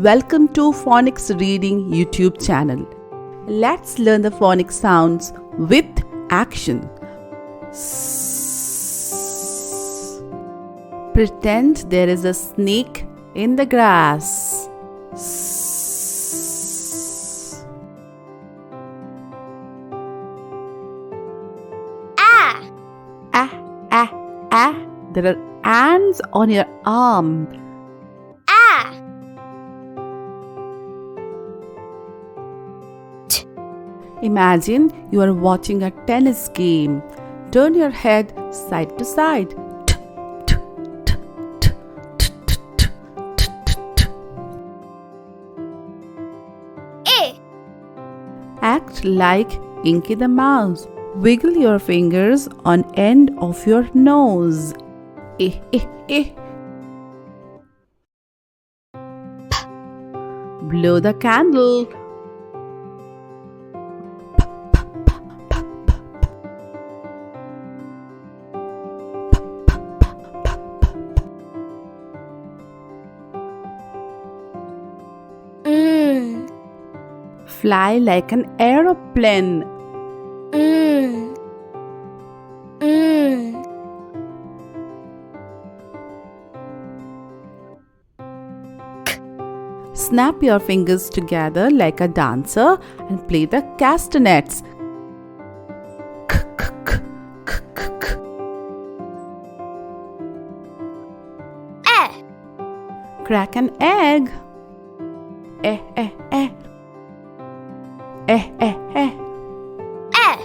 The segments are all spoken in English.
Welcome to Phonics Reading YouTube channel. Let's learn the phonic sounds with action. S. Pretend there is a snake in the grass. S. Ah. Ah, ah, ah. There are ants on your arm. Ah. Imagine you are watching a tennis game. Turn your head side to side. Eh. Act like Inky the Mouse. Wiggle your fingers on end of your nose. Eh, eh, eh. Blow the candle. Fly like an aeroplane. Snap your fingers together like a dancer and play the castanets. Eh. Crack an egg. Eh, eh, eh. Eh, eh, eh. Eh.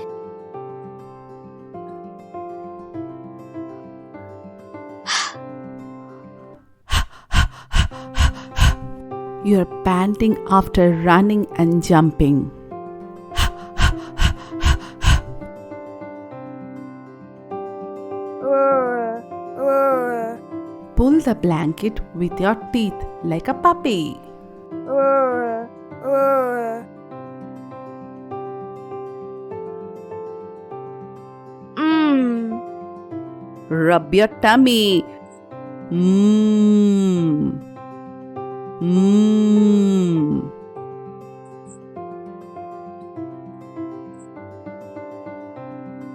You're panting after running and jumping. Pull the blanket with your teeth like a puppy. Rub your tummy. Mmm. Mmm.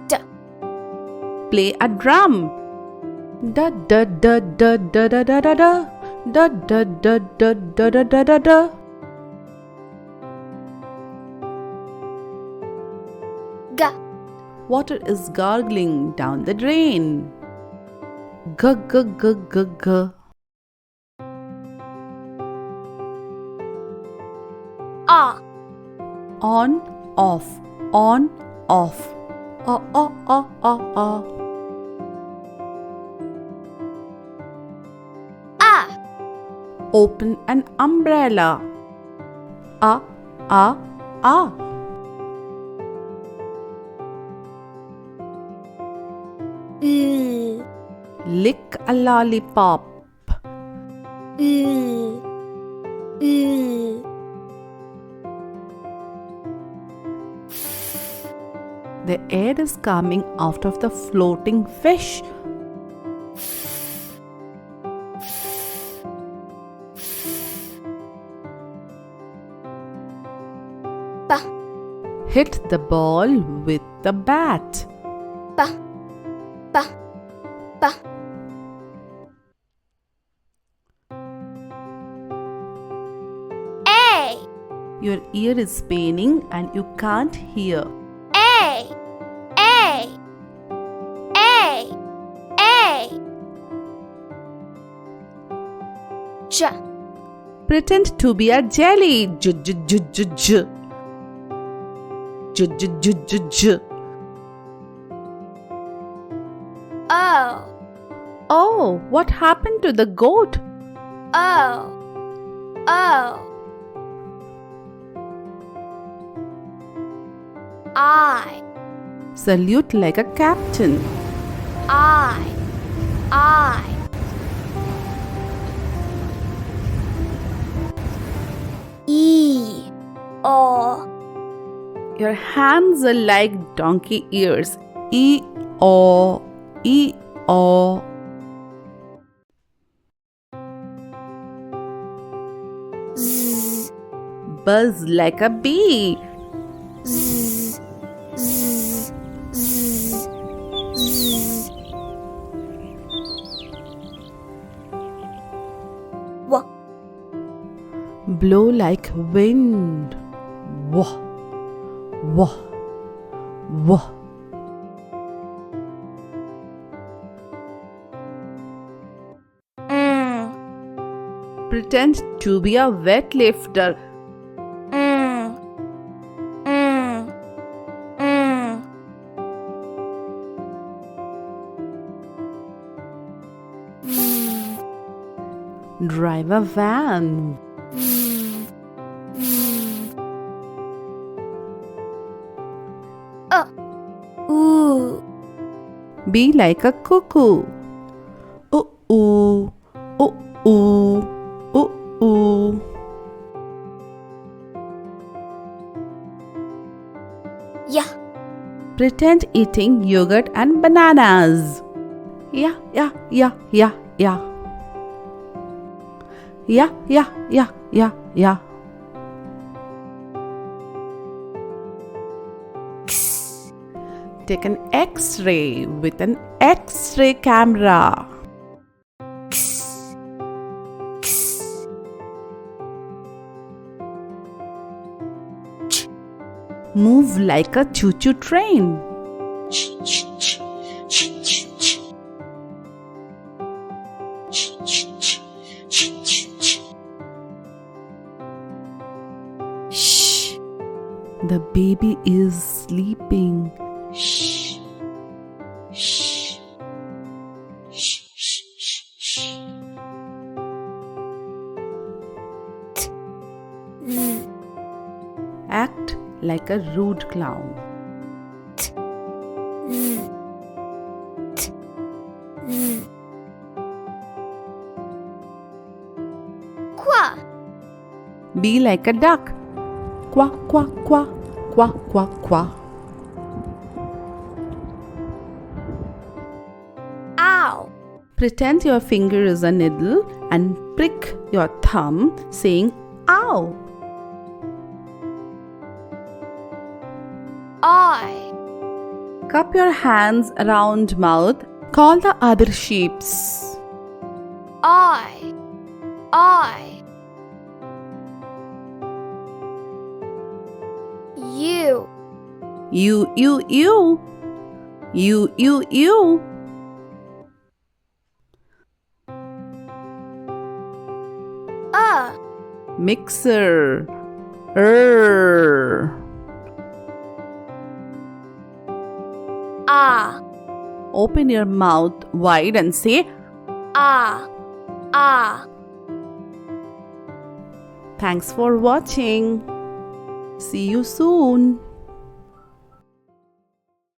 D. Play a drum. Da da da da da da da da da da da da da da da da da da. G. Water is gargling down the drain. G g g g g. Ah. On, off, on, off. Ah, ah, ah, ah, ah. Ah. Open an umbrella. Ah, ah, ah. Lick a lollipop. The air is coming out of the floating fish. B. Hit the ball with the bat. B. B. B. A. Your ear is paining and you can't hear. A. A. A. A. J. Pretend to be a jelly. J j j j j. J j j j j. O. Oh, what happened to the goat? O. O. I. Salute like a captain. I. E. O. Your hands are like donkey ears. E-O, E-O. Z. Buzz like a bee. Z, z, z, z. W, Blow like wind. Wah, wah, wah. Pretend to be a weightlifter. Drive a van. Ooh. Be like a cuckoo. Ooh, ooh, ooh, ooh, ooh, ooh. Yeah. Pretend eating yogurt and bananas. Yeah, yeah, yeah, yeah, yeah. Yeah, yeah, yeah, yeah, yeah. Take an X-ray with an X-ray camera. Move like a choo-choo train. Shh. The baby is sleeping. Shh. Shh. Shh. Shh. Shh. T. Z. Act like a rude clown. T. Z. T. Z. Qua. Be like a duck. Quack, quack, quack, quack, quack, quack. Ow. Pretend your finger is a needle and prick your thumb, saying ow. I. Cup your hands around mouth. Call the other sheeps. I. You. You. You. Mixer. Ah. Open your mouth wide and say Ah. Ah. thanks for watching. See you soon.